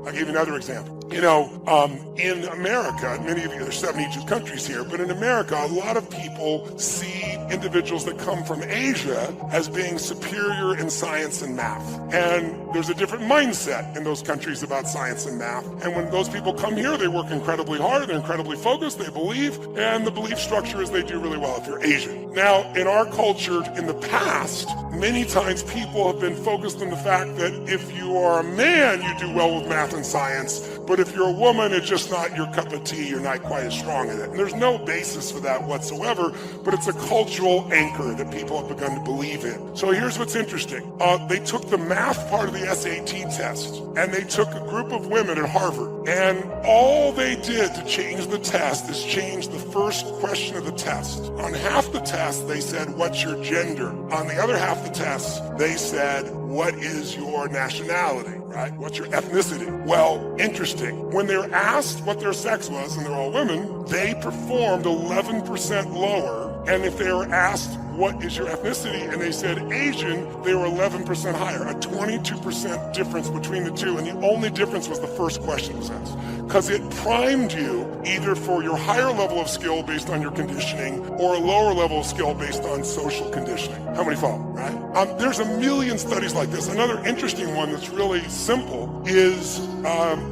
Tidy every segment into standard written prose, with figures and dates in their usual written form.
I'll give you another example. In America, many of you, there's 72 countries here, but in America, a lot of people see individuals that come from Asia as being superior in science and math. And there's a different mindset in those countries about science and math. And when those people come here, they work incredibly hard, they're incredibly focused, they believe, and the belief structure is they do really well if you're Asian. Now, in our culture, in the past, many times people have been focused on the fact that if you are a man, you do well with math and science, but if you're a woman, it's just not your cup of tea, you're not quite as strong in it. And there's no basis for that whatsoever, but it's a cultural anchor that people have begun to believe in. So here's what's interesting. They took the math part of the SAT test, and they took a group of women at Harvard, and all they did to change the test is change the first question of the test. On half the test, they said, what's your gender? On the other half of the test, they said, what is your nationality, right? What's your ethnicity? Well, interesting. When they're asked what their sex was, and they're all women, they performed 11% lower. And if they were asked, what is your ethnicity? And they said Asian, they were 11% higher, a 22% difference between the two. And the only difference was the first question was asked. Because it primed you either for your higher level of skill based on your conditioning or a lower level of skill based on social conditioning. How many follow, right? There's a million studies like this. Another interesting one that's really simple is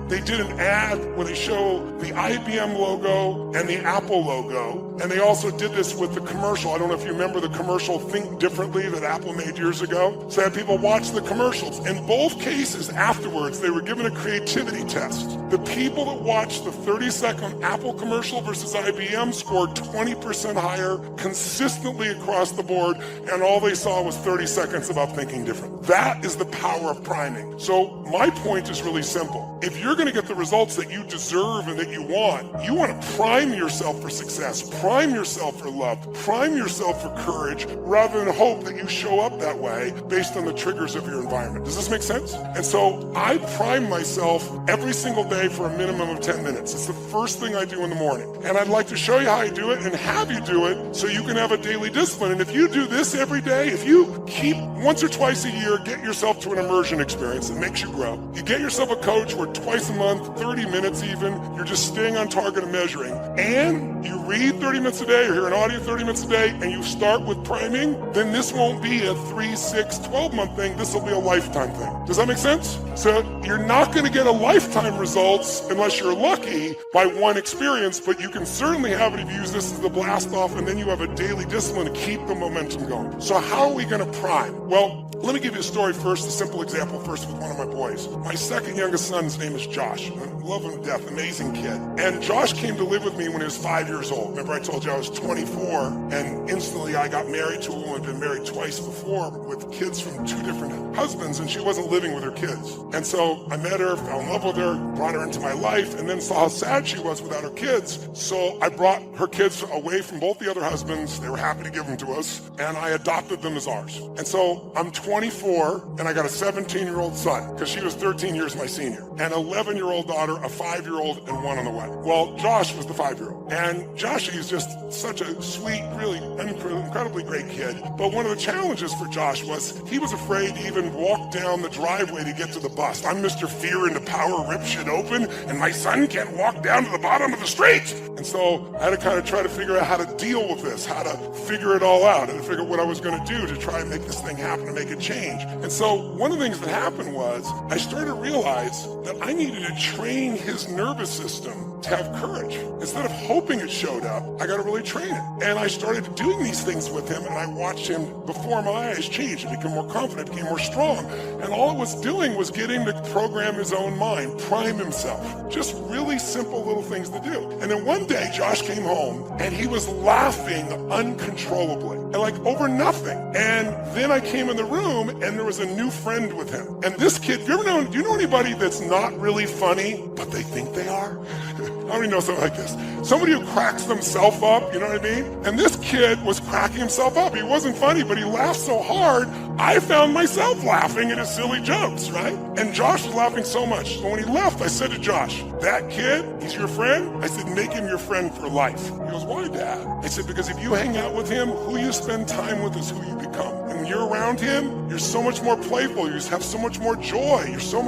they did an ad where they show the IBM logo and the Apple logo. And they also did this with the commercial. I don't know if you remember the commercial Think Differently that Apple made years ago. So they had people watch the commercials. In both cases, afterwards, they were given a creativity test. The people that watched the 30-second Apple commercial versus IBM scored 20% higher consistently across the board, and all they saw was 30 seconds about thinking different. That is the power of priming. So my point is really simple. If you're going to get the results that you deserve and that you want to prime yourself for success, prime yourself for love, prime yourself for courage, rather than hope that you show up that way based on the triggers of your environment. Does this make sense? And so I prime myself every single day for a minimum of 10 minutes. It's the first thing I do in the morning. And I'd like to show you how I do it and have you do it so you can have a daily discipline. And if you do this every day, if you keep once or twice a year, get yourself to an immersion experience that makes you grow. You get yourself a coach where twice a month, 30 minutes even, you're just staying on target and measuring. And you read 30 minutes a day or hear an audio 30 minutes a day and you start with priming, then this won't be a 3, 6, 12-month thing. This will be a lifetime thing. Does that make sense? So you're not going to get a lifetime results unless you're lucky by one experience, but you can certainly have it if you use this as the blast off, and then you have a daily discipline to keep the momentum going. So how are we going to prime? Well, let me give you a story first, a simple example first with one of my boys. My second youngest son's name is Josh. I love him to death, amazing kid. And Josh came to live with me when he was 5 years old. Remember I told you I was 24, and instantly I got married to a woman who'd been married twice before with kids from 2 different husbands, and she wasn't living with her kids. And so I met her, fell in love with her, brought her into my life, and then saw how sad she was without her kids. So I brought her kids away from both the other husbands. They were happy to give them to us, and I adopted them as ours. And so I'm 24, and I got a 17-year-old son, because she was 13 years my senior, and an 11-year-old daughter, a 5-year-old, and one on the way. Well, Josh was the 5-year-old. And Josh is just such a sweet, really incredibly great kid. But one of the challenges for Josh was he was afraid to even walk down the driveway to get to the bus. I'm Mr. Fear into Power, rip shit open, and my son can't walk down to the bottom of the street. And so I had to kind of try to figure out how to deal with this, how to figure it all out, and to figure out what I was going to do to try and make this thing happen, and make it change. And so one of the things that happened was I started to realize that I needed to train his nervous system to have courage. Instead of hoping it showed up, I got to really train it. And I started doing these things with him, and I watched him before my eyes change and become more confident, became more strong. And all it was doing was getting to program his own mind, prime himself. Just really simple little things to do. And then one day, Josh came home, and he was laughing uncontrollably, and like over nothing. And then I came in the room, and there was a new friend with him. And this kid, do you know anybody that's not really funny, but they think they are? I already know something like this. Somebody who cracks themselves up, you know what I mean? And this kid was cracking himself up. He wasn't funny, but he laughed so hard, I found myself laughing at his silly jokes, right? And Josh was laughing so much. So when he left, I said to Josh, that kid, he's your friend? I said, make him your friend for life. He goes, why, Dad? I said, because if you hang out with him, who you spend time with is who you become. And when you're around him, you're You're so much more playful. You have so much more joy. You have so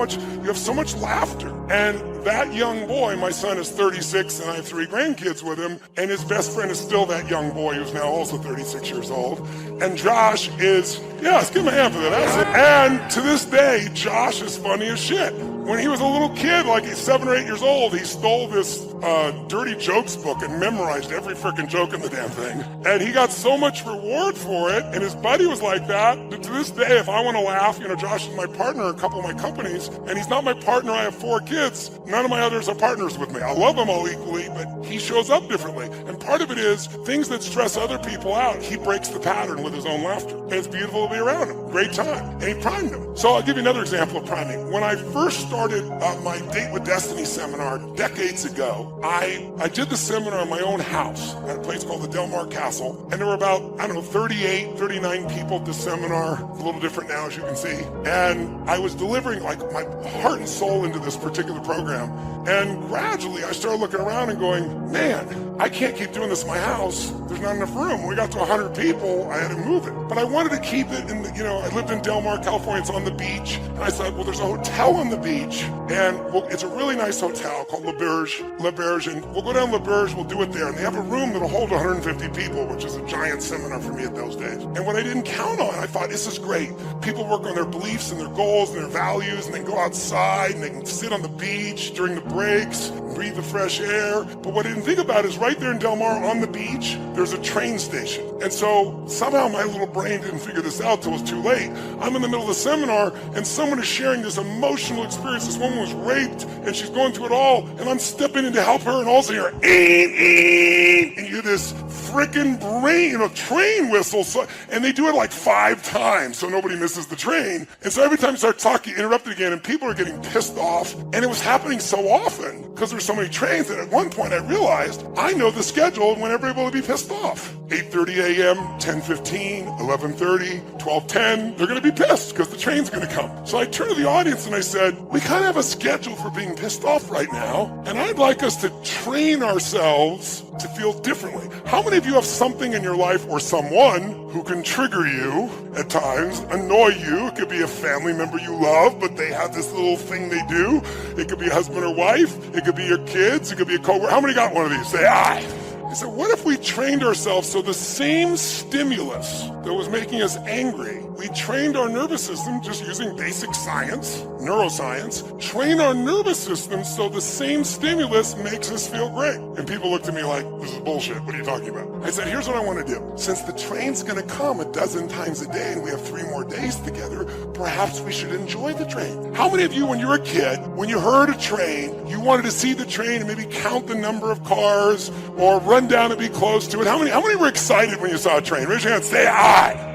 much laughter. And that young boy, my son is 36 and I have 3 grandkids with him, and his best friend is still that young boy who's now also 36 years old. And Josh is, let's give him a hand for that. That's it. And to this day, Josh is funny as shit. When he was a little kid, like 7 or 8 years old, he stole this dirty jokes book and memorized every freaking joke in the damn thing. And he got so much reward for it, and his buddy was like that to this day, if I want to laugh, Josh is my partner in a couple of my companies, and he's not my partner. I have 4 kids. None of my others are partners with me. I love them all equally, but he shows up differently. And part of it is things that stress other people out, he breaks the pattern with his own laughter. And it's beautiful to be around him. Great time. And he primed him. So I'll give you another example of priming. When I first started my Date with Destiny seminar decades ago, I did the seminar in my own house at a place called the Del Mar Castle. And there were about, 38, 39 people at the seminar. It's a little different now, as you can see. And I was delivering like my heart and soul into this particular program. And gradually I started looking around and going, man, I can't keep doing this in my house. There's not enough room. When we got to 100 people, I had to move it. But I wanted to keep it in I lived in Del Mar, California. It's on the beach. And I thought, well, there's a hotel on the beach. And it's a really nice hotel called Le Berge. And we'll go down Le Berge, we'll do it there. And they have a room that'll hold 150 people, which is a giant seminar for me at those days. And what I didn't count on, I thought, this is great. People work on their beliefs and their goals and their values, and they go outside and they can sit on the beach during the breaks, breathe the fresh air. But what I didn't think about is right there in Del Mar on the beach, there's a train station. And so somehow my little brain didn't figure this out till it was too late. I'm in the middle of the seminar and someone is sharing this emotional experience. This woman was raped and she's going through it all, and I'm stepping in to help her, and also you're and you hear this freaking train whistle. And they do it like 5 times so nobody misses the train. And so every time you start talking, you interrupt it again, and people are getting pissed off. And it was happening so often because there's so many trains that at one point I realized I know the schedule of when everybody will be pissed off. 8:30 a.m., 10:15, 11:30, 12:10. They're going to be pissed because the train's going to come. So I turned to the audience and I said, we kind of have a schedule for being pissed off right now, and I'd like us to train ourselves to feel differently. How many of you have something in your life or someone who can trigger you at times, annoy you? It could be a family member you love, but they have this little thing they do. It could be a husband or wife. It could be your kids. It could be a coworker. How many got one of these? Say, aye. I said, what if we trained ourselves so the same stimulus that was making us angry, we trained our nervous system just using basic science, neuroscience, train our nervous system so the same stimulus makes us feel great. And people looked at me like, this is bullshit. What are you talking about? I said, here's what I want to do. Since the train's going to come 12 times a day and we have 3 more days together, perhaps we should enjoy the train. How many of you, when you were a kid, when you heard a train, you wanted to see the train and maybe count the number of cars or run down and be close to it? How many were excited when you saw a train? Raise your hand, say aye.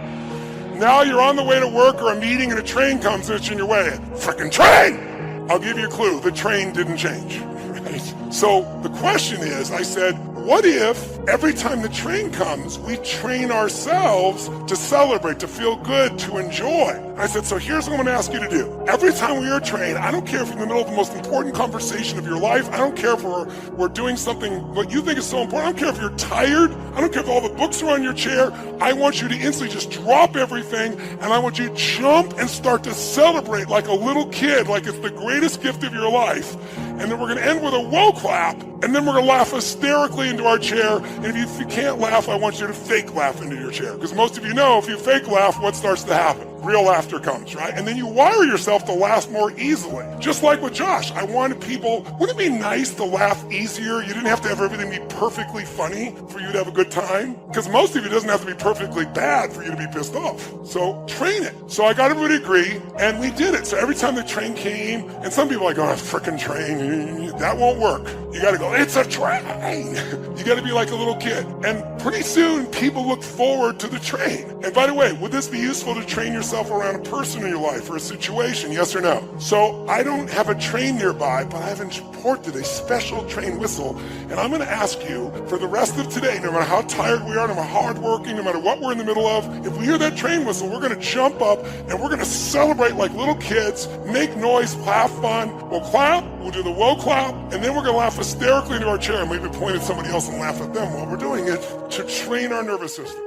Now you're on the way to work or a meeting and a train comes and it's in your way. Frickin' train! I'll give you a clue. The train didn't change. Right? So the question is, I said, what if every time the train comes, we train ourselves to celebrate, to feel good, to enjoy? I said, so here's what I'm going to ask you to do. Every time we hear a train, I don't care if you're in the middle of the most important conversation of your life. I don't care if we're doing something what you think is so important. I don't care if you're tired. I don't care if all the books are on your chair. I want you to instantly just drop everything, and I want you to jump and start to celebrate like a little kid, like it's the greatest gift of your life. And then we're going to end with a whoa clap, and then we're going to laugh hysterically into our chair. And if you can't laugh, I want you to fake laugh into your chair. Because most of you know, if you fake laugh, what starts to happen? Real laughter comes, right? And then you wire yourself to laugh more easily. Just like with Josh, I wanted people, wouldn't it be nice to laugh easier? You didn't have to have everything be perfectly funny for you to have a good time. Because most of you, it doesn't have to be perfectly bad for you to be pissed off. So train it. So I got everybody to agree, and we did it. So every time the train came, and some people are like, oh, frickin' train, that won't work. You gotta go, it's a train. You gotta be like a little kid. And pretty soon, people look forward to the train. And by the way, would this be useful to train yourself around a person in your life or a situation, yes or no? So I don't have a train nearby, but I've imported a special train whistle, and I'm gonna ask you for the rest of today, no matter how tired we are, no matter how hardworking, no matter what we're in the middle of, if we hear that train whistle, we're gonna jump up and we're gonna celebrate like little kids, make noise, have fun. We'll clap, we'll do the whoa clap, and then we're gonna laugh hysterically into our chair and maybe point at somebody else and laugh at them while we're doing it to train our nervous system.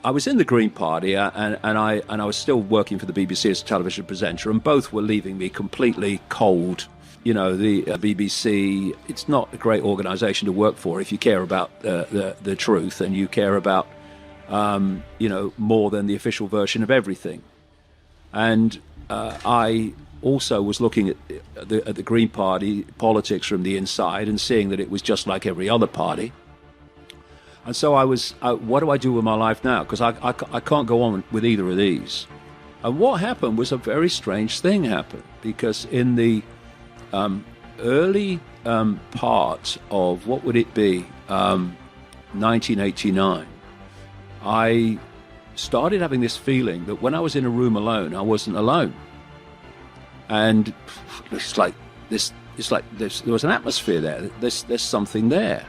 I was in the Green Party, and I was still working for the BBC as a television presenter, and both were leaving me completely cold. You know, the BBC, it's not a great organisation to work for if you care about the truth and you care about, more than the official version of everything. And I also was looking at the Green Party politics from the inside and seeing that it was just like every other party. And so what do I do with my life now? Because I can't go on with either of these. And what happened was a very strange thing happened, because in the early part of, what would it be, 1989, I started having this feeling that when I was in a room alone, I wasn't alone. And there was an atmosphere there. There's something there.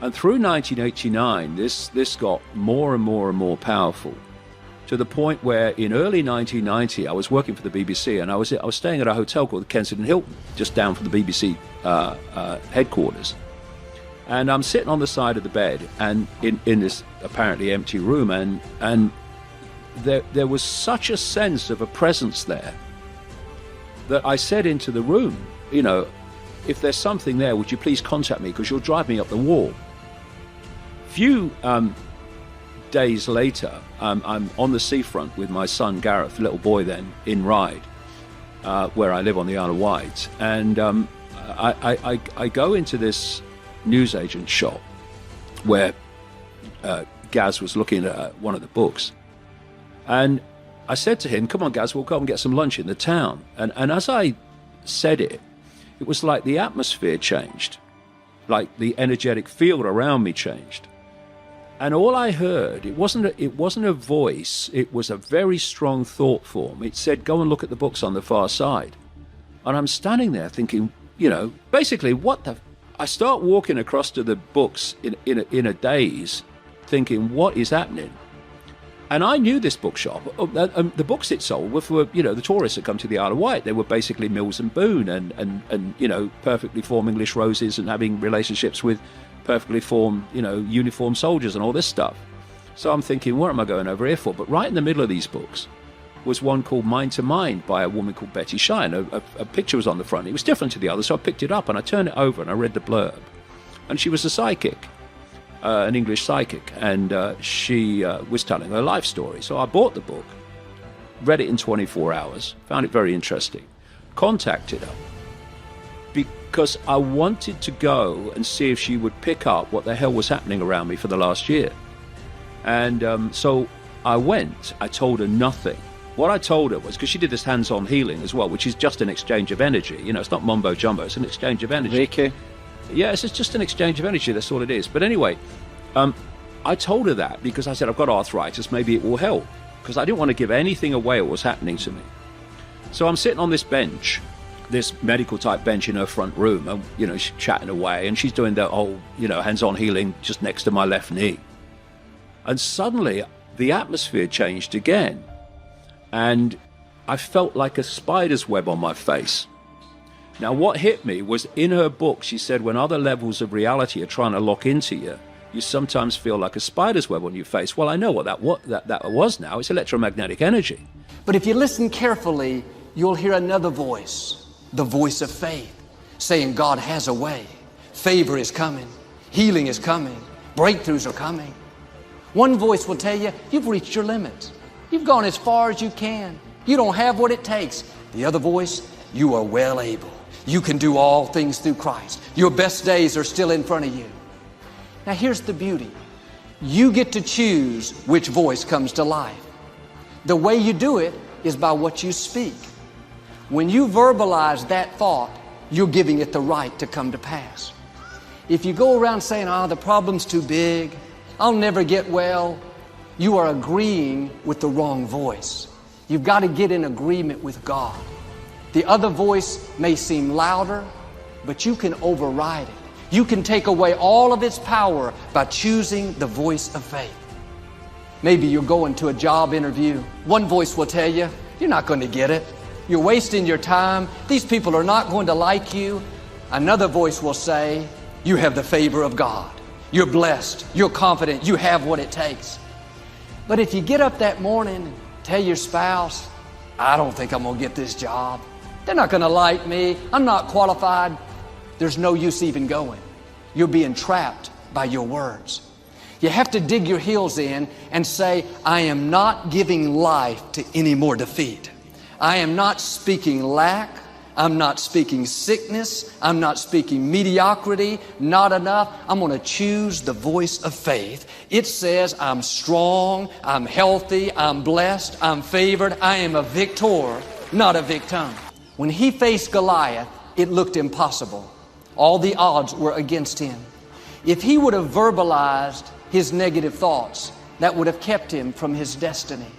And through 1989, this got more and more and more powerful, to the point where in early 1990, I was working for the BBC, and I was staying at a hotel called the Kensington Hilton, just down from the BBC headquarters. And I'm sitting on the side of the bed, and in this apparently empty room, and there was such a sense of a presence there that I said into the room, if there's something there, would you please contact me, because you'll drive me up the wall. Few days later, I'm on the seafront with my son Gareth, little boy then, in Ryde, where I live on the Isle of Wight, and I go into this newsagent shop where Gaz was looking at one of the books, and I said to him, "Come on, Gaz, we'll go and get some lunch in the town." And as I said it, it was like the atmosphere changed, like the energetic field around me changed. And all I heard, it wasn't a voice, it was a very strong thought form. It said, "Go and look at the books on the far side." And I'm standing there thinking, basically, I start walking across to the books in a daze, thinking, what is happening? And I knew this bookshop. The books it sold were for, the tourists that come to the Isle of Wight. They were basically Mills and Boon and perfectly formed English roses and having relationships with perfectly formed, uniformed soldiers and all this stuff. So I'm thinking, what am I going over here for? But right in the middle of these books was one called Mind to Mind by a woman called Betty Shine. A picture was on the front. It was different to the others, so I picked it up and I turned it over and I read the blurb. And she was a psychic. An English psychic, and she was telling her life story. So I bought the book, read it in 24 hours, found it very interesting, contacted her, because I wanted to go and see if she would pick up what the hell was happening around me for the last year. And so I went. I told her nothing. What I told her was, because she did this hands-on healing as well, which is just an exchange of energy. It's not mumbo jumbo, it's an exchange of energy. Reiki. Yeah, it's just an exchange of energy, that's all it is. But anyway, I told her that because I said, I've got arthritis, maybe it will help. Because I didn't want to give anything away what was happening to me. So I'm sitting on this bench, this medical type bench in her front room, and, she's chatting away, and she's doing the whole, hands-on healing just next to my left knee. And suddenly the atmosphere changed again. And I felt like a spider's web on my face. Now, what hit me was in her book, she said, when other levels of reality are trying to lock into you, you sometimes feel like a spider's web on your face. Well, I know what that was now. It's electromagnetic energy. But if you listen carefully, you'll hear another voice, the voice of faith, saying God has a way. Favor is coming. Healing is coming. Breakthroughs are coming. One voice will tell you, you've reached your limits. You've gone as far as you can. You don't have what it takes. The other voice, you are well able. You can do all things through Christ. Your best days are still in front of you. Now here's the beauty. You get to choose which voice comes to life. The way you do it is by what you speak. When you verbalize that thought, you're giving it the right to come to pass. If you go around saying, the problem's too big, I'll never get well, you are agreeing with the wrong voice. You've got to get in agreement with God. The other voice may seem louder, but you can override it. You can take away all of its power by choosing the voice of faith. Maybe you're going to a job interview. One voice will tell you, you're not going to get it. You're wasting your time. These people are not going to like you. Another voice will say, you have the favor of God. You're blessed. You're confident. You have what it takes. But if you get up that morning and tell your spouse, I don't think I'm going to get this job. They're not going to like me. I'm not qualified. There's no use even going. You're being trapped by your words. You have to dig your heels in and say, I am not giving life to any more defeat. I am not speaking lack. I'm not speaking sickness. I'm not speaking mediocrity, not enough. I'm going to choose the voice of faith. It says I'm strong, I'm healthy, I'm blessed, I'm favored. I am a victor, not a victim. When he faced Goliath, it looked impossible. All the odds were against him. If he would have verbalized his negative thoughts, that would have kept him from his destiny.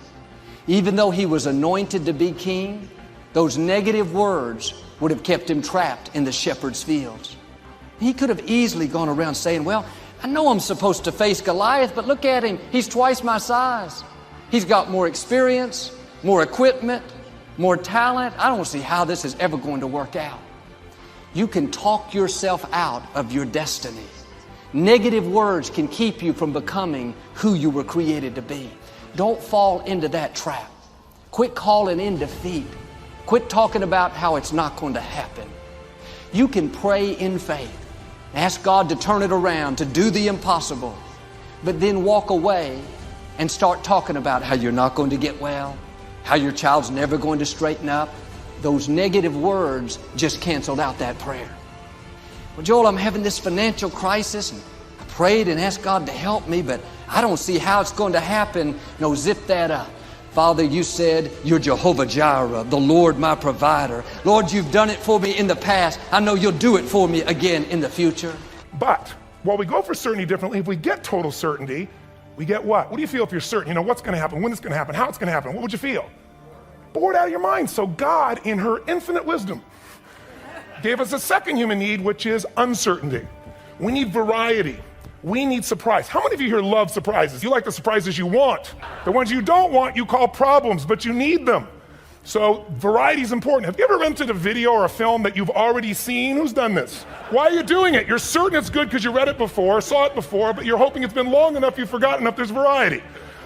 Even though he was anointed to be king, those negative words would have kept him trapped in the shepherd's fields. He could have easily gone around saying, well, I know I'm supposed to face Goliath, but look at him. He's twice my size. He's got more experience, more equipment, more talent. I don't see how this is ever going to work out. You can talk yourself out of your destiny. Negative words can keep you from becoming who you were created to be. Don't fall into that trap. Quit calling in defeat. Quit talking about how it's not going to happen. You can pray in faith. Ask God to turn it around, to do the impossible. But then walk away and start talking about how you're not going to get well, how your child's never going to straighten up. Those negative words just canceled out that prayer. Well, Joel, I'm having this financial crisis, and I prayed and asked God to help me, but I don't see how it's going to happen. No, zip that up. Father, you said you're Jehovah Jireh, the Lord my provider. Lord, you've done it for me in the past. I know you'll do it for me again in the future. But while we go for certainty differently, if we get total certainty, we get what? What do you feel if you're certain? You know what's going to happen, when it's going to happen, how it's going to happen. What would you feel? Bored out of your mind. So God, in her infinite wisdom, gave us a second human need, which is uncertainty. We need variety. We need surprise. How many of you here love surprises? You like the surprises you want. The ones you don't want, you call problems, but you need them. So variety is important. Have you ever rented a video or a film that you've already seen? Who's done this? Why are you doing it? You're certain it's good because you read it before, saw it before, but you're hoping it's been long enough you've forgotten enough there's variety.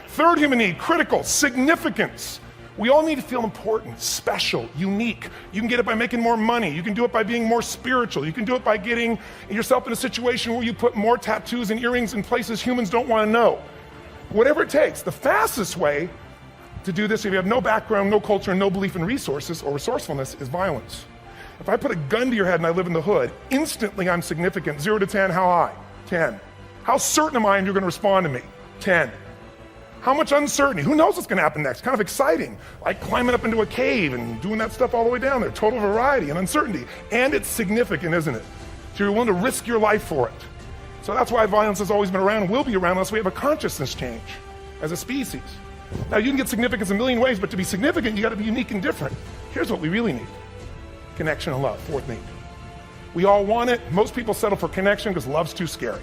Third human need, critical, significance. We all need to feel important, special, unique. You can get it by making more money. You can do it by being more spiritual. You can do it by getting yourself in a situation where you put more tattoos and earrings in places humans don't want to know. Whatever it takes. The fastest way to do this, if you have no background, no culture, no belief in resources or resourcefulness, is violence. If I put a gun to your head and I live in the hood, instantly I'm significant. 0 to 10, how high? 10. How certain am I you're going to respond to me? 10. How much uncertainty? Who knows what's going to happen next? Kind of exciting, like climbing up into a cave and doing that stuff all the way down there. Total variety and uncertainty. And it's significant, isn't it? So you're willing to risk your life for it. So that's why violence has always been around and will be around unless we have a consciousness change as a species. Now, you can get significance a million ways, but to be significant, you got to be unique and different. Here's what we really need. Connection and love, fourth need. We all want it. Most people settle for connection because love's too scary.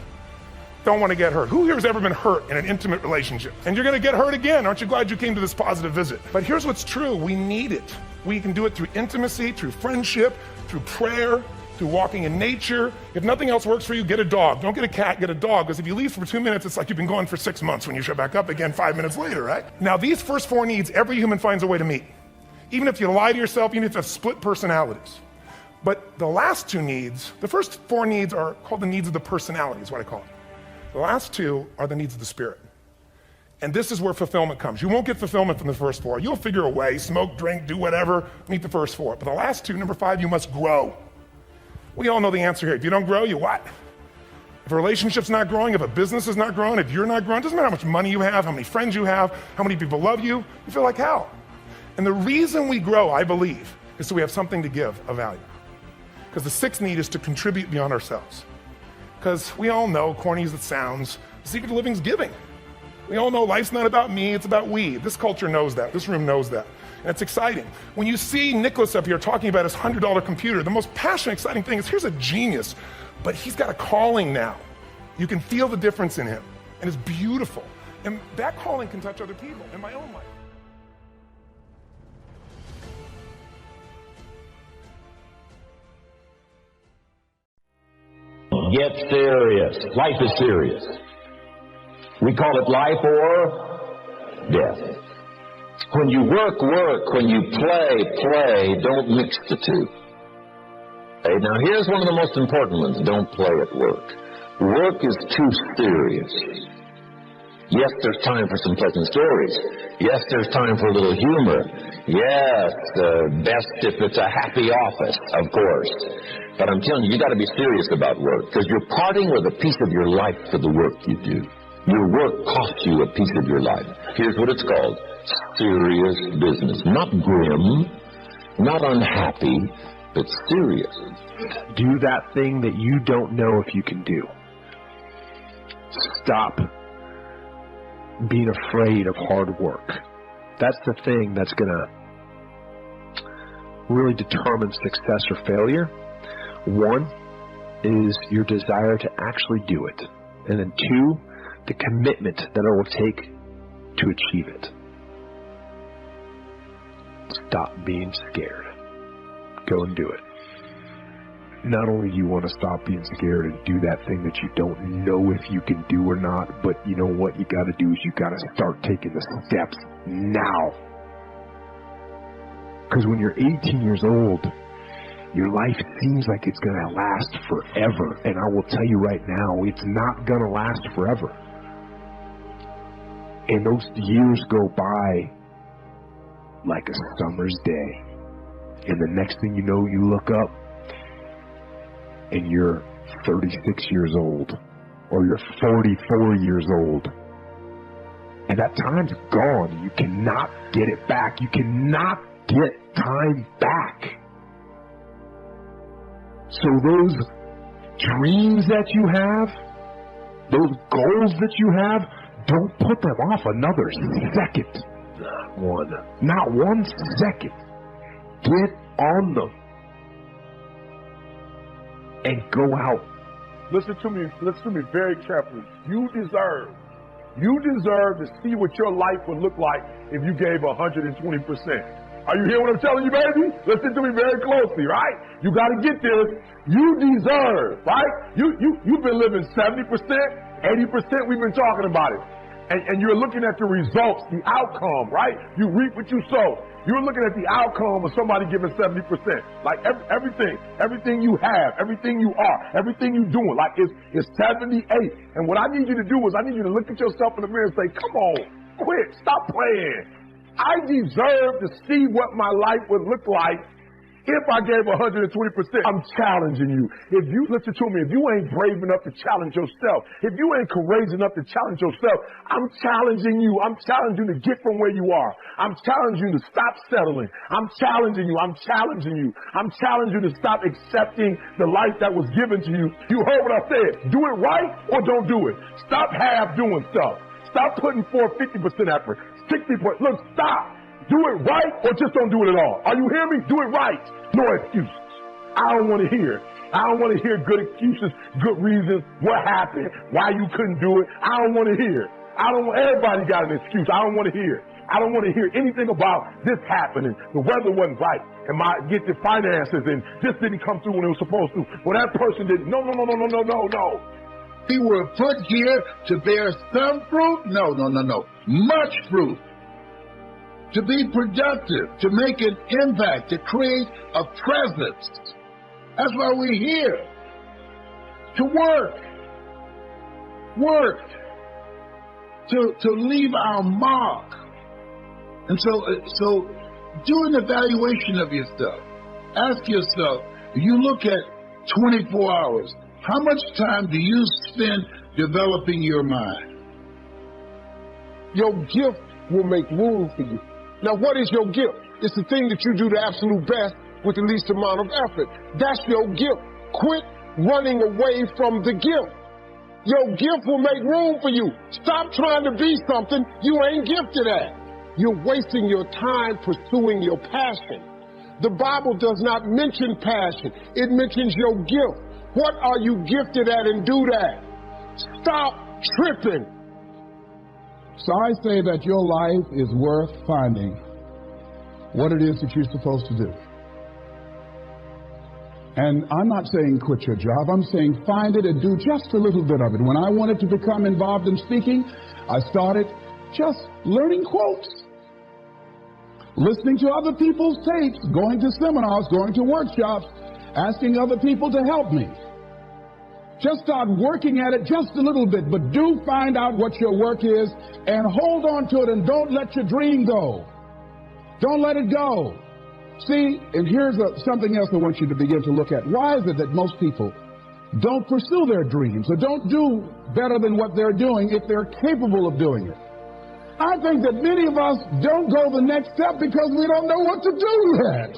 Don't want to get hurt. Who here has ever been hurt in an intimate relationship? And you're going to get hurt again. Aren't you glad you came to this positive visit? But here's what's true. We need it. We can do it through intimacy, through friendship, through prayer, through walking in nature. If nothing else works for you, get a dog. Don't get a cat, get a dog. Because if you leave for 2 minutes, it's like you've been gone for 6 months when you show back up again 5 minutes later, right? Now, these first four needs, every human finds a way to meet. Even if you lie to yourself, even if you have split personalities. But the last two needs, the first four needs are called the needs of the personality, is what I call it. The last two are the needs of the spirit. And this is where fulfillment comes. You won't get fulfillment from the first four. You'll figure a way, smoke, drink, do whatever, meet the first four. But the last two, number 5, you must grow. We all know the answer here. If you don't grow, you what? If a relationship's not growing, if a business is not growing, if you're not growing, it doesn't matter how much money you have, how many friends you have, how many people love you, you feel like hell. And the reason we grow, I believe, is so we have something to give of value. Because the sixth need is to contribute beyond ourselves. Because we all know, corny as it sounds, the secret to living is giving. We all know life's not about me, it's about we. This culture knows that. This room knows that. And it's exciting. When you see Nicholas up here talking about his $100 computer, the most passionate, exciting thing is here's a genius, but he's got a calling now. You can feel the difference in him, and it's beautiful. And that calling can touch other people in my own life. Get serious. Life is serious. We call it life or death. When you work, work. When you play, play. Don't mix the two. Hey, now here's one of the most important ones. Don't play at work. Work is too serious. Yes, there's time for some pleasant stories. Yes, there's time for a little humor. Yes, best if it's a happy office, of course. But I'm telling you, you got to be serious about work, because you're parting with a piece of your life for the work you do. Your work costs you a piece of your life. Here's what it's called. Serious business. Not grim, not unhappy, but serious. Do that thing that you don't know if you can do. Stop being afraid of hard work. That's the thing that's going to really determine success or failure. One is your desire to actually do it. And then 2, the commitment that it will take to achieve it. Stop being scared. Go and do it. Not only do you want to stop being scared and do that thing that you don't know if you can do or not, but you know what you got to do is you got to start taking the steps now. Because when you're 18 years old, your life seems like it's going to last forever. And I will tell you right now, it's not going to last forever. And those years go by like a summer's day. And the next thing you know, you look up and you're 36 years old, or you're 44 years old. And that time's gone. You cannot get it back. You cannot get time back. So those dreams that you have, those goals that you have, don't put them off another second. Not one second. Get on them and go out. Listen to me very carefully. You deserve to see what your life would look like if you gave 120%. Are you hearing what I'm telling you, baby? Listen to me very closely, right? You got to get this. You deserve, right? You've been living 70%, 80%. We've been talking about it. And you're looking at the results, the outcome, right? You reap what you sow. You're looking at the outcome of somebody giving 70%. Like everything you have, everything you are, everything you're doing, like it's 78. And what I need you to do is I need you to look at yourself in the mirror and say, come on, quit, stop playing. I deserve to see what my life would look like If I gave 120%, I'm challenging you. If you, listen to me, if you ain't brave enough to challenge yourself, if you ain't courageous enough to challenge yourself, I'm challenging you. I'm challenging you to get from where you are. I'm challenging you to stop settling. I'm challenging you. I'm challenging you. I'm challenging you to stop accepting the life that was given to you. You heard what I said. Do it right or don't do it. Stop half doing stuff. Stop putting forth 50% effort, 60%. Look, stop. Do it right or just don't do it at all. Are you hearing me? Do it right. No excuses. I don't want to hear it. I don't want to hear good excuses, good reasons, what happened, why you couldn't do it. I don't want to hear it. Everybody got an excuse. I don't want to hear it. I don't want to hear anything about this happening. The weather wasn't right, and get the finances, and this didn't come through when it was supposed to. Well, that person didn't. No. We were put here to bear some fruit. No. Much fruit. To be productive, to make an impact, to create a presence. That's why we're here. To work. To leave our mark. And so do an evaluation of yourself. Ask yourself, you look at 24 hours, how much time do you spend developing your mind? Your gift will make room for you. Now, what is your gift? It's the thing that you do the absolute best with the least amount of effort. That's your gift. Quit running away from the gift. Your gift will make room for you. Stop trying to be something you ain't gifted at. You're wasting your time pursuing your passion. The Bible does not mention passion. It mentions your gift. What are you gifted at, and do that? Stop tripping. So I say that your life is worth finding what it is that you're supposed to do. And I'm not saying quit your job. I'm saying find it and do just a little bit of it. When I wanted to become involved in speaking, I started just learning quotes, listening to other people's tapes, going to seminars, going to workshops, asking other people to help me. Just start working at it just a little bit, but do find out what your work is and hold on to it, and don't let your dream go. Don't let it go. See, and here's something else I want you to begin to look at. Why is it that most people don't pursue their dreams or don't do better than what they're doing if they're capable of doing it? I think that many of us don't go the next step because we don't know what to do yet.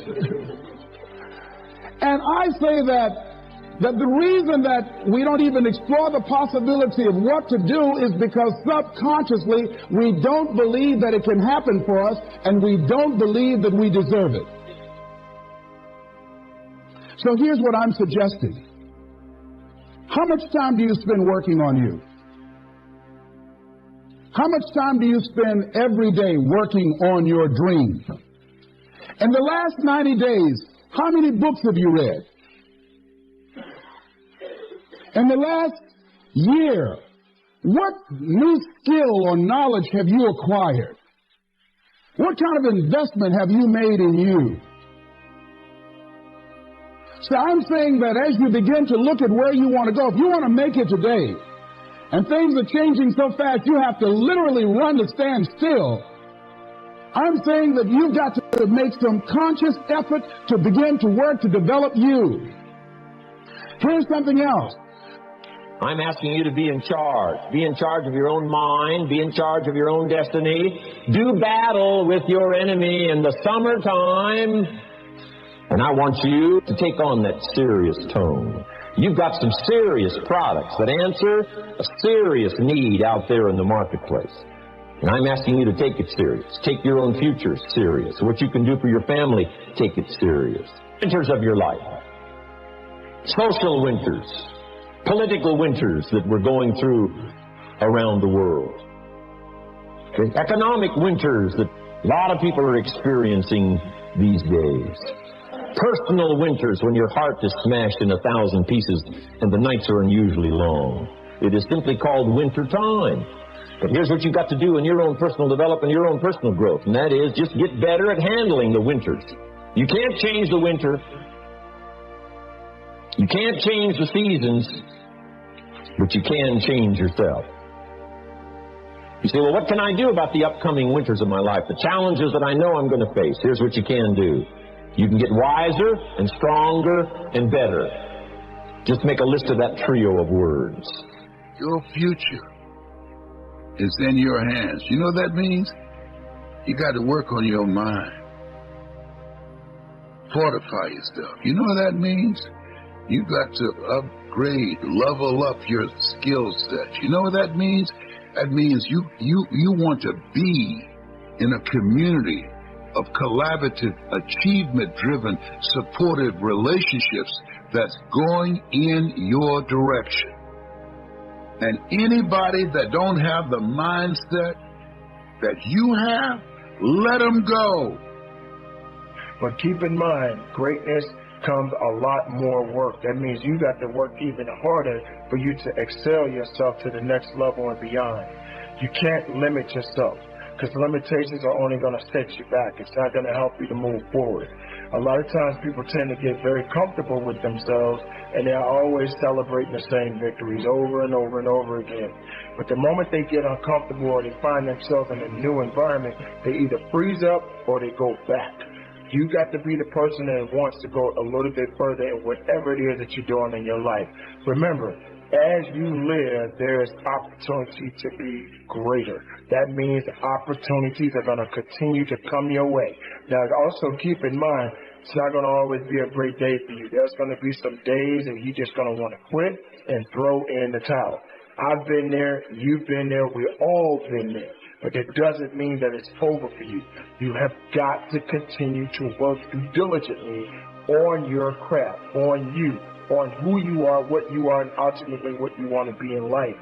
And I say that the reason that we don't even explore the possibility of what to do is because subconsciously we don't believe that it can happen for us, and we don't believe that we deserve it. So here's what I'm suggesting. How much time do you spend working on you? How much time do you spend every day working on your dream? In the last 90 days, how many books have you read? In the last year, what new skill or knowledge have you acquired? What kind of investment have you made in you? So I'm saying that as you begin to look at where you want to go, if you want to make it today, and things are changing so fast, you have to literally run to stand still. I'm saying that you've got to make some conscious effort to begin to work to develop you. Here's something else. I'm asking you to be in charge. Be in charge of your own mind. Be in charge of your own destiny. Do battle with your enemy in the summertime. And I want you to take on that serious tone. You've got some serious products that answer a serious need out there in the marketplace. And I'm asking you to take it serious. Take your own future serious. What you can do for your family, take it serious. Winters of your life. Social winters. Political winters that we're going through around the world. Okay. Economic winters that a lot of people are experiencing these days. Personal winters when your heart is smashed in 1,000 pieces and the nights are unusually long. It is simply called winter time. But here's what you've got to do in your own personal development, your own personal growth, and that is just get better at handling the winters. You can't change the winter. You can't change the seasons, but you can change yourself. You say, well, what can I do about the upcoming winters of my life? The challenges that I know I'm going to face. Here's what you can do. You can get wiser and stronger and better. Just make a list of that trio of words. Your future is in your hands. You know what that means? You got to work on your mind. Fortify yourself. You know what that means? You got to upgrade, level up your skill set. You know what that means? That means you want to be in a community of collaborative, achievement-driven, supportive relationships that's going in your direction. And anybody that don't have the mindset that you have, let them go. But keep in mind, greatness comes a lot more work. That means you got to work even harder for you to excel yourself to the next level and beyond. You can't limit yourself, because limitations are only going to set you back. It's not going to help you to move forward. A lot of times people tend to get very comfortable with themselves, and they're always celebrating the same victories over and over and over again. But the moment they get uncomfortable or they find themselves in a new environment, they either freeze up or they go back. You got to be the person that wants to go a little bit further in whatever it is that you're doing in your life. Remember, as you live, there is opportunity to be greater. That means opportunities are going to continue to come your way. Now, also keep in mind, it's not going to always be a great day for you. There's going to be some days that you're just going to want to quit and throw in the towel. I've been there. You've been there. We've all been there. But it doesn't mean that it's over for you. You have got to continue to work diligently on your craft, on you, on who you are, what you are, and ultimately what you want to be in life.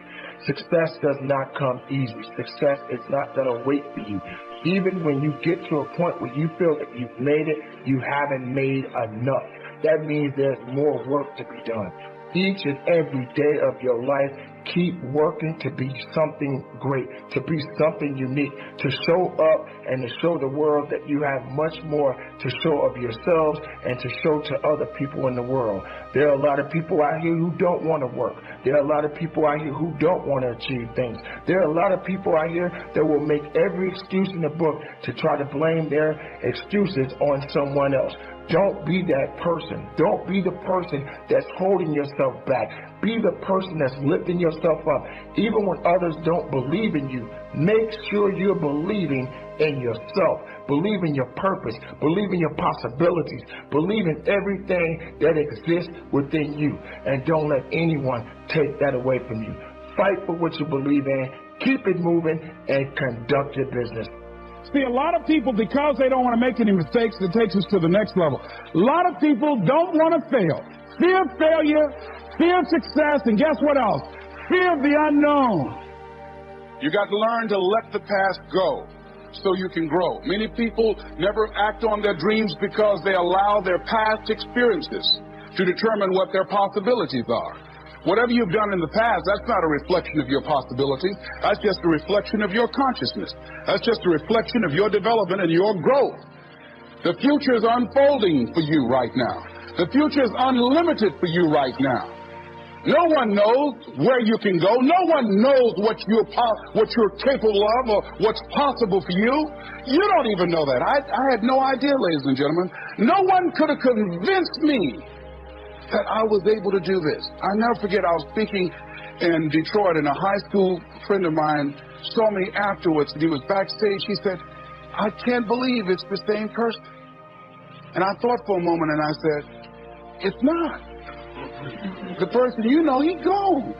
Success does not come easy. Success is not going to wait for you. Even when you get to a point where you feel that you've made it, you haven't made enough. That means there's more work to be done. Each and every day of your life, keep working to be something great, to be something unique, to show up and to show the world that you have much more to show of yourselves and to show to other people in the world. There are a lot of people out here who don't want to work. There are a lot of people out here who don't want to achieve things. There are a lot of people out here that will make every excuse in the book to try to blame their excuses on someone else. Don't be that person. Don't be the person that's holding yourself back. Be the person that's lifting yourself up. Even when others don't believe in you, make sure you're believing in yourself. Believe in your purpose. Believe in your possibilities. Believe in everything that exists within you. And don't let anyone take that away from you. Fight for what you believe in. Keep it moving and conduct your business. See, a lot of people, because they don't want to make any mistakes, it takes us to the next level. A lot of people don't want to fail. Fear of failure, fear of success, and guess what else? Fear of the unknown. You got to learn to let the past go so you can grow. Many people never act on their dreams because they allow their past experiences to determine what their possibilities are. Whatever you've done in the past, that's not a reflection of your possibilities. That's just a reflection of your consciousness. That's just a reflection of your development and your growth. The future is unfolding for you right now. The future is unlimited for you right now. No one knows where you can go. No one knows what you're capable of or what's possible for you. You don't even know that. I had no idea, ladies and gentlemen. No one could have convinced me that I was able to do this. I'll never forget, I was speaking in Detroit, and a high school friend of mine saw me afterwards, and he was backstage. He said, "I can't believe it's the same person." And I thought for a moment, and I said, "It's not. The person you know, he's gone.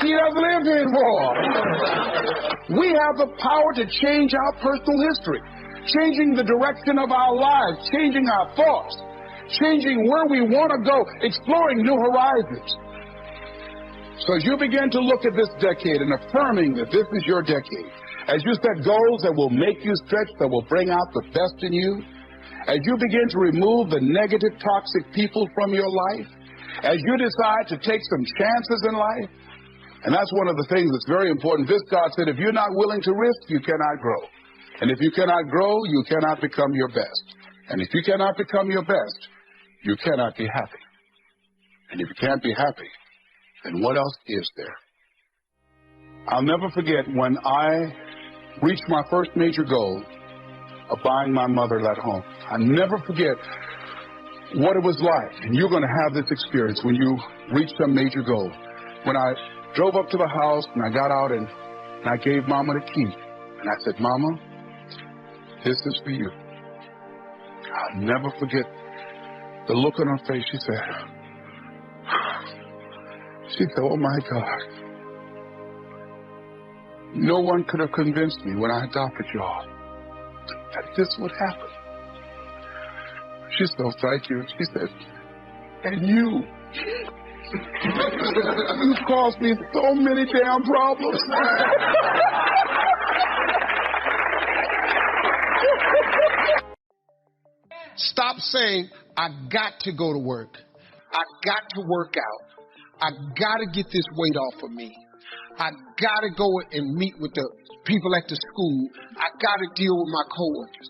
He doesn't live here anymore." We have the power to change our personal history, changing the direction of our lives, changing our thoughts, changing where we want to go, exploring new horizons. So as you begin to look at this decade and affirming that this is your decade, as you set goals that will make you stretch, that will bring out the best in you, as you begin to remove the negative, toxic people from your life, as you decide to take some chances in life, and that's one of the things that's very important. This God said, if you're not willing to risk, you cannot grow. And if you cannot grow, you cannot become your best. And if you cannot become your best, you cannot be happy. And if you can't be happy, then what else is there? I'll never forget when I reached my first major goal. of buying my mother that home. I never forget what it was like, and you're going to have this experience when you reach some major goal. When I drove up to the house and I got out and I gave Mama the key, and I said, Mama, this is for you. I'll never forget the look on her face. She said, oh my God. No one could have convinced me when I adopted y'all that this would happen. She said, thank you. She said, and you. You caused me so many damn problems. Stop saying, I got to go to work. I got to work out. I got to get this weight off of me. I got to go and meet with the people at the school. I got to deal with my coworkers.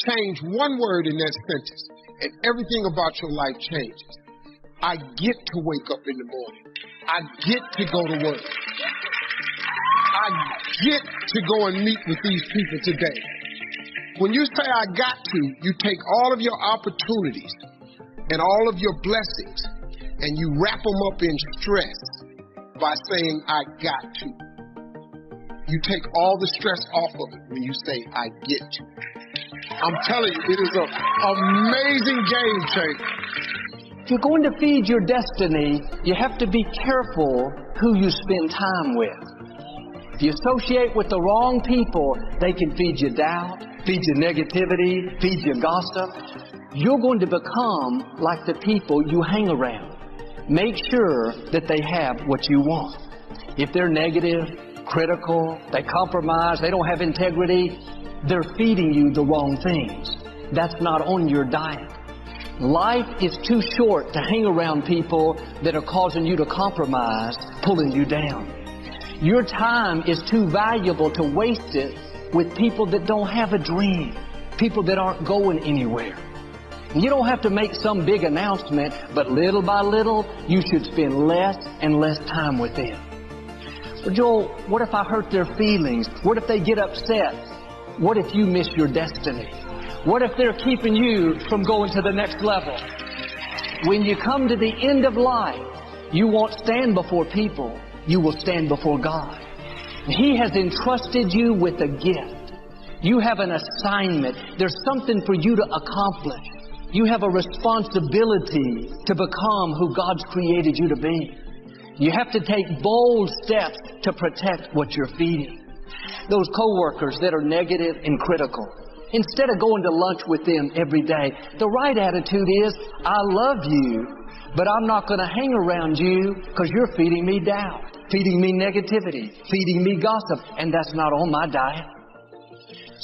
Change one word in that sentence, and everything about your life changes. I get to wake up in the morning. I get to go to work. I get to go and meet with these people today. When you say I got to, you take all of your opportunities and all of your blessings and you wrap them up in stress by saying I got to. You take all the stress off of it when you say I get to. I'm telling you, it is an amazing game changer. If you're going to feed your destiny, you have to be careful who you spend time with. If you associate with the wrong people, they can feed you doubt, feed you negativity, feed you gossip. You're going to become like the people you hang around. Make sure that they have what you want. If they're negative, critical, they compromise, they don't have integrity, they're feeding you the wrong things. That's not on your diet. Life is too short to hang around people that are causing you to compromise, pulling you down. Your time is too valuable to waste it with people that don't have a dream, people that aren't going anywhere. You don't have to make some big announcement, but little by little, you should spend less and less time with them. But Joel, what if I hurt their feelings? What if they get upset? What if you miss your destiny? What if they're keeping you from going to the next level? When you come to the end of life, you won't stand before people. You will stand before God. He has entrusted you with a gift. You have an assignment. There's something for you to accomplish. You have a responsibility to become who God's created you to be. You have to take bold steps to protect what you're feeding. Those coworkers that are negative and critical, instead of going to lunch with them every day, the right attitude is, I love you, but I'm not going to hang around you because you're feeding me doubt, feeding me negativity, feeding me gossip, and that's not on my diet.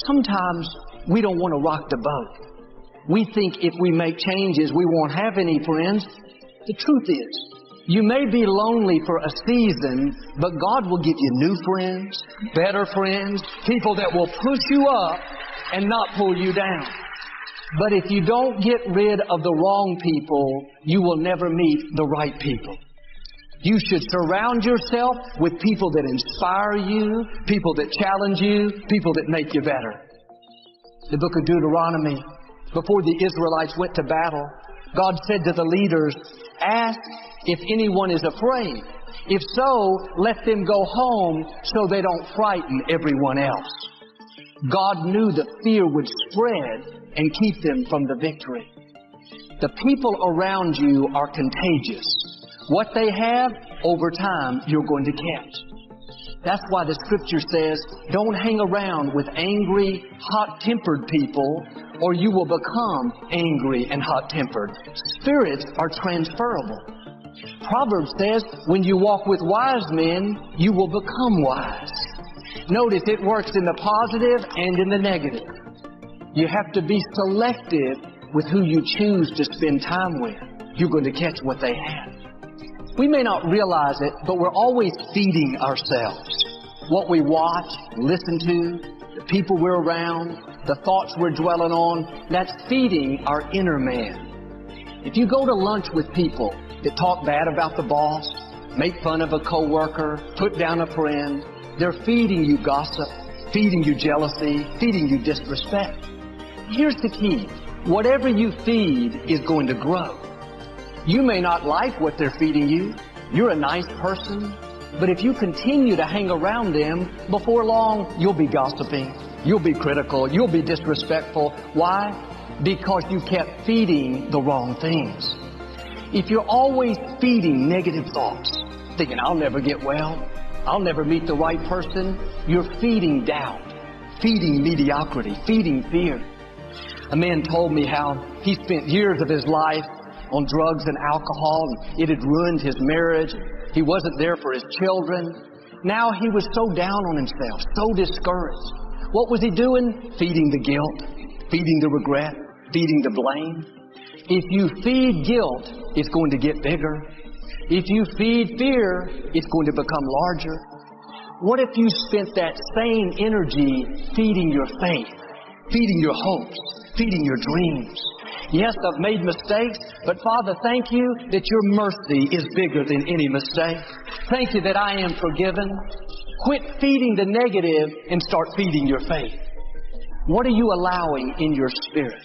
Sometimes we don't want to rock the boat. We think if we make changes, we won't have any friends. The truth is, you may be lonely for a season, but God will give you new friends, better friends, people that will push you up and not pull you down. But if you don't get rid of the wrong people, you will never meet the right people. You should surround yourself with people that inspire you, people that challenge you, people that make you better. The book of Deuteronomy, before the Israelites went to battle, God said to the leaders, ask if anyone is afraid. If so, let them go home so they don't frighten everyone else. God knew the fear would spread and keep them from the victory. The people around you are contagious. What they have, over time, you're going to catch. That's why the scripture says, don't hang around with angry, hot-tempered people, or you will become angry and hot-tempered. Spirits are transferable. Proverbs says, when you walk with wise men, you will become wise. Notice it works in the positive and in the negative. You have to be selective with who you choose to spend time with. You're going to catch what they have. We may not realize it, but we're always feeding ourselves. What we watch, listen to, the people we're around, the thoughts we're dwelling on, that's feeding our inner man. If you go to lunch with people that talk bad about the boss, make fun of a coworker, put down a friend, they're feeding you gossip, feeding you jealousy, feeding you disrespect. Here's the key. Whatever you feed is going to grow. You may not like what they're feeding you. You're a nice person. But if you continue to hang around them, before long, you'll be gossiping. You'll be critical. You'll be disrespectful. Why? Because you kept feeding the wrong things. If you're always feeding negative thoughts, thinking, I'll never get well, I'll never meet the right person, you're feeding doubt, feeding mediocrity, feeding fear. A man told me how he spent years of his life on drugs and alcohol, and it had ruined his marriage. He wasn't there for his children. Now he was so down on himself, so discouraged. What was he doing? Feeding the guilt, feeding the regret, feeding the blame. If you feed guilt, it's going to get bigger. If you feed fear, it's going to become larger. What if you spent that same energy feeding your faith, feeding your hopes, feeding your dreams? Yes, I've made mistakes, but Father, thank you that your mercy is bigger than any mistake. Thank you that I am forgiven. Quit feeding the negative and start feeding your faith. What are you allowing in your spirit?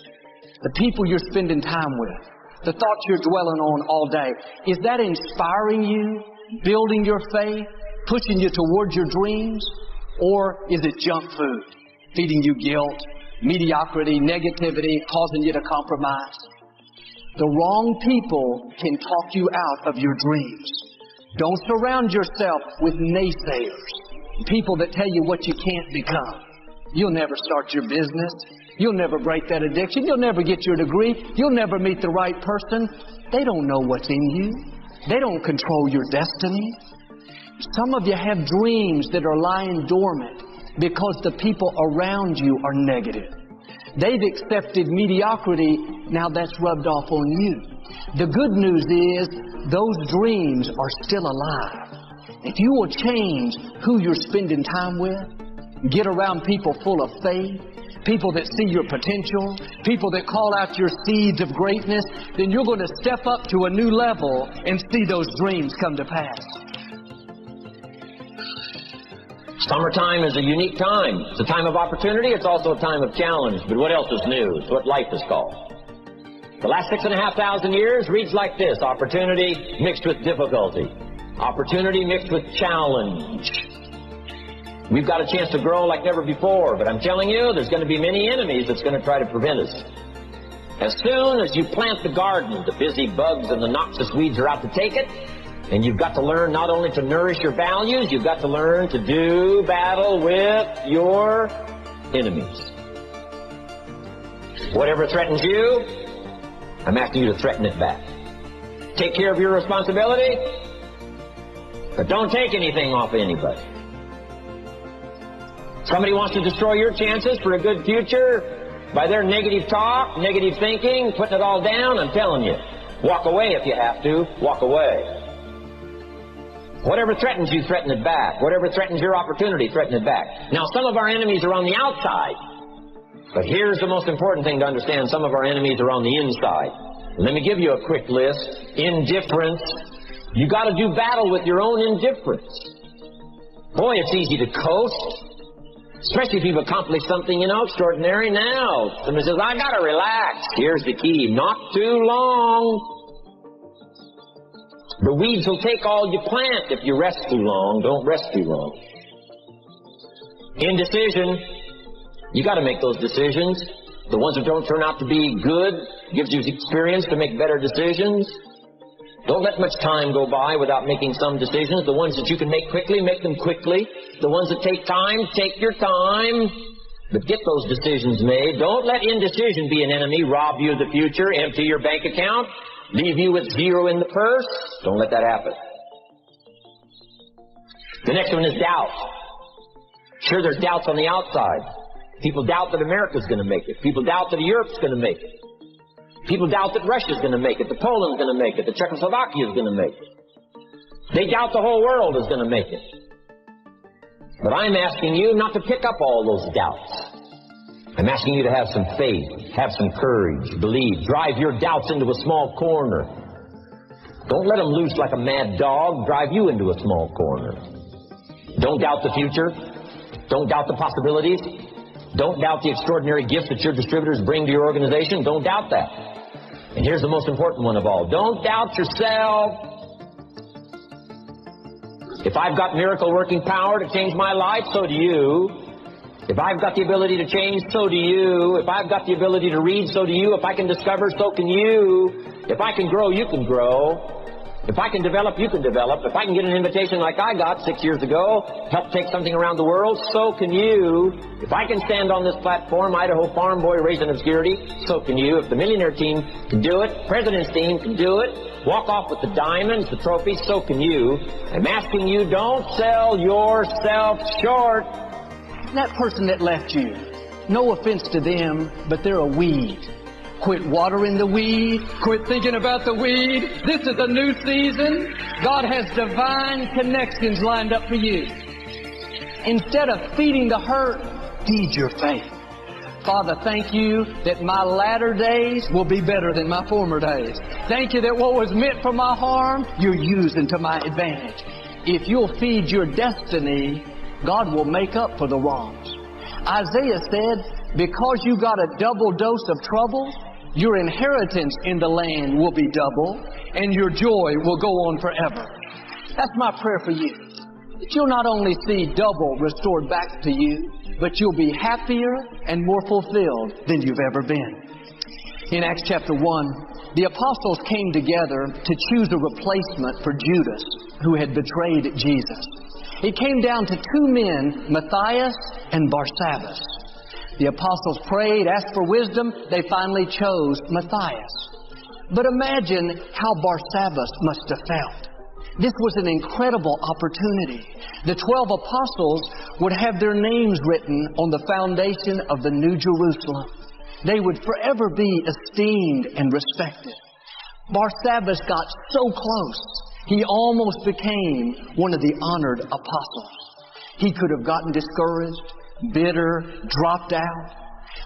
The people you're spending time with, the thoughts you're dwelling on all day, is that inspiring you, building your faith, pushing you towards your dreams? Or is it junk food, feeding you guilt, mediocrity, negativity, causing you to compromise? The wrong people can talk you out of your dreams. Don't surround yourself with naysayers, people that tell you what you can't become. You'll never start your business. You'll never break that addiction. You'll never get your degree. You'll never meet the right person. They don't know what's in you. They don't control your destiny. Some of you have dreams that are lying dormant because the people around you are negative. They've accepted mediocrity. Now that's rubbed off on you. The good news is those dreams are still alive. If you will change who you're spending time with, get around people full of faith, people that see your potential, people that call out your seeds of greatness, then you're going to step up to a new level and see those dreams come to pass. Summertime is a unique time. It's a time of opportunity. It's also a time of challenge. But what else is new? It's what life is called. The last 6,500 years reads like this: opportunity mixed with difficulty. Opportunity mixed with challenge. We've got a chance to grow like never before, but I'm telling you, there's going to be many enemies that's going to try to prevent us. As soon as you plant the garden, the busy bugs and the noxious weeds are out to take it, and you've got to learn not only to nourish your values, you've got to learn to do battle with your enemies. Whatever threatens you, I'm asking you to threaten it back. Take care of your responsibility, but don't take anything off of anybody. Somebody wants to destroy your chances for a good future by their negative talk, negative thinking, putting it all down. I'm telling you, walk away if you have to. Walk away. Whatever threatens you, threaten it back. Whatever threatens your opportunity, threaten it back. Now, some of our enemies are on the outside. But here's the most important thing to understand. Some of our enemies are on the inside. Let me give you a quick list. Indifference. You got to do battle with your own indifference. Boy, it's easy to coast. Especially if you've accomplished something, extraordinary. Now, somebody says, I got to relax. Here's the key. Not too long. The weeds will take all you plant if you rest too long. Don't rest too long. Indecision. You got to make those decisions. The ones that don't turn out to be good gives you experience to make better decisions. Don't let much time go by without making some decisions. The ones that you can make quickly, make them quickly. The ones that take time, take your time. But get those decisions made. Don't let indecision be an enemy, rob you of the future, empty your bank account, leave you with zero in the purse. Don't let that happen. The next one is doubt. Sure, there's doubts on the outside. People doubt that America's going to make it. People doubt that Europe's going to make it. People doubt that Russia's going to make it, that Poland's going to make it, that Czechoslovakia's going to make it. They doubt the whole world is going to make it. But I'm asking you not to pick up all those doubts. I'm asking you to have some faith, have some courage, believe, drive your doubts into a small corner. Don't let them loose like a mad dog, drive you into a small corner. Don't doubt the future. Don't doubt the possibilities. Don't doubt the extraordinary gifts that your distributors bring to your organization. Don't doubt that. And here's the most important one of all. Don't doubt yourself. If I've got miracle working power to change my life, so do you. If I've got the ability to change, so do you. If I've got the ability to read, so do you. If I can discover, so can you. If I can grow, you can grow. If I can develop, you can develop. If I can get an invitation like I got 6 years ago, help take something around the world, so can you. If I can stand on this platform, Idaho farm boy raised in obscurity, so can you. If the millionaire team can do it, president's team can do it, walk off with the diamonds, the trophies, so can you. I'm asking you, don't sell yourself short. That person that left you, no offense to them, but they're a weed. Quit watering the weed. Quit thinking about the weed. This is a new season. God has divine connections lined up for you. Instead of feeding the hurt, feed your faith. Father, thank you that my latter days will be better than my former days. Thank you that what was meant for my harm, you're using to my advantage. If you'll feed your destiny, God will make up for the wrongs. Isaiah said, because you got a double dose of trouble, your inheritance in the land will be double, and your joy will go on forever. That's my prayer for you. That you'll not only see double restored back to you, but you'll be happier and more fulfilled than you've ever been. In Acts chapter 1, the apostles came together to choose a replacement for Judas, who had betrayed Jesus. It came down to two men, Matthias and Barsabbas. The apostles prayed, asked for wisdom. They finally chose Matthias. But imagine how Barsabbas must have felt. This was an incredible opportunity. The 12 apostles would have their names written on the foundation of the New Jerusalem. They would forever be esteemed and respected. Barsabbas got so close, he almost became one of the honored apostles. He could have gotten discouraged, bitter, dropped out.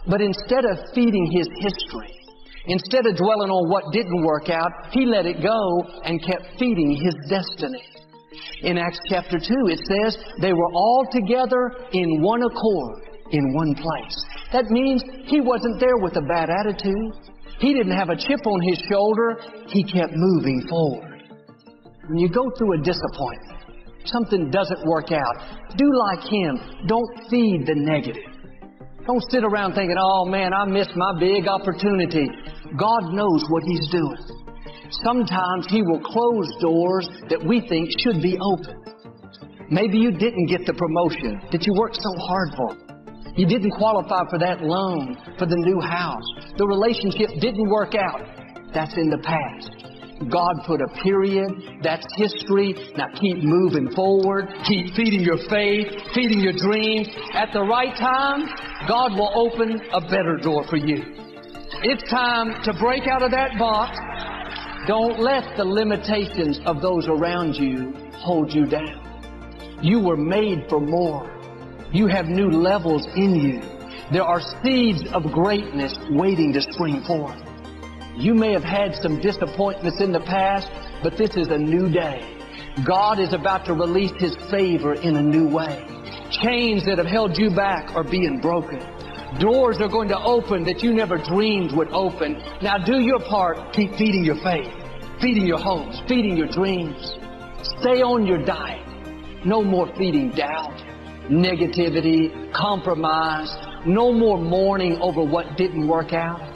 But instead of feeding his history, instead of dwelling on what didn't work out, he let it go and kept feeding his destiny. In Acts chapter 2, it says, they were all together in one accord, in one place. That means he wasn't there with a bad attitude. He didn't have a chip on his shoulder. He kept moving forward. When you go through a disappointment, something doesn't work out, do like him. Don't feed the negative. Don't sit around thinking, oh man, I missed my big opportunity. God knows what He's doing. Sometimes He will close doors that we think should be open. Maybe you didn't get the promotion that you worked so hard for. You didn't qualify for that loan, for the new house. The relationship didn't work out. That's in the past. God put a period. That's history. Now keep moving forward. Keep feeding your faith, feeding your dreams. At the right time, God will open a better door for you. It's time to break out of that box. Don't let the limitations of those around you hold you down. You were made for more. You have new levels in you. There are seeds of greatness waiting to spring forth. You may have had some disappointments in the past, but this is a new day. God is about to release His favor in a new way. Chains that have held you back are being broken. Doors are going to open that you never dreamed would open. Now do your part. Keep feeding your faith, feeding your hopes, feeding your dreams. Stay on your diet. No more feeding doubt, negativity, compromise. No more mourning over what didn't work out.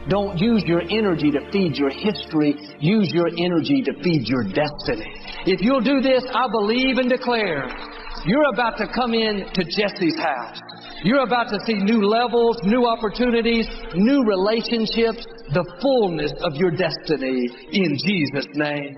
Don't use your energy to feed your history. Use your energy to feed your destiny. If you'll do this, I believe and declare, you're about to come in to Jesse's house. You're about to see new levels, new opportunities, new relationships, the fullness of your destiny in Jesus' name.